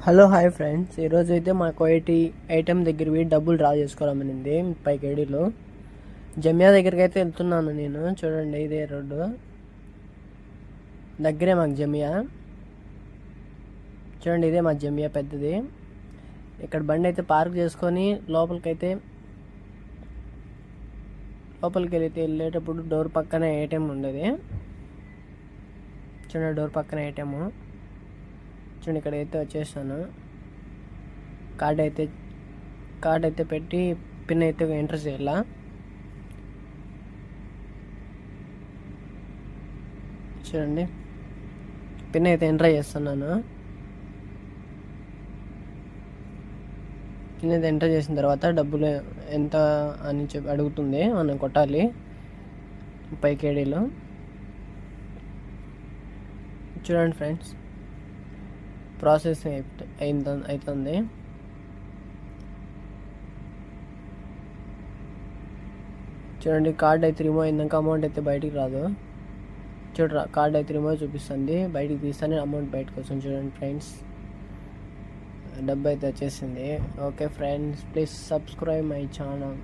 Hello hi friends, ఈరోజు అయితే మాకు ఐటెం దగ్గరికి డబ్బులు డ్రా చేసుకోవాలనింది పైకేడీలో. జమియా దగ్గరికి అయితే వెళ్తున్నాను నేను. చూడండి, ఇదే రోడ్డు దగ్గరే మాకు జమియా. చూడండి, ఇదే మా జమియా పెద్దది. ఇక్కడ బండి అయితే పార్క్ చేసుకొని లోపలికి వెళ్ళేటప్పుడు డోర్ పక్కనే ఏటీఎం ఉండేది. చూడండి, డోర్ పక్కన ఏటీఎం. చూడండి, ఇక్కడ అయితే వచ్చేసాను. కార్డ్ అయితే పెట్టి పిన్ అయితే ఎంటర్ చేయాల. చూడండి, పిన్ అయితే ఎంటర్ చేస్తున్నాను. పిన్ అయితే ఎంటర్ చేసిన తర్వాత డబ్బులు ఎంత అని చెప్పి అడుగుతుంది, మనం కొట్టాలి పైకేడీలో. చూడండి ఫ్రెండ్స్, ప్రాసెస్ అవుతుంది. చూడండి, కార్డ్ అయితే రిమూవ్ అయినాక అమౌంట్ అయితే బయటికి రాదు. కార్డ్ అయితే రిమూవ్ చూపిస్తుంది, బయటికి తీస్తానే అమౌంట్ బయటకు వస్తుంది. చూడండి ఫ్రెండ్స్, డబ్బు అయితే వచ్చేసింది. Okay friends, please subscribe my channel.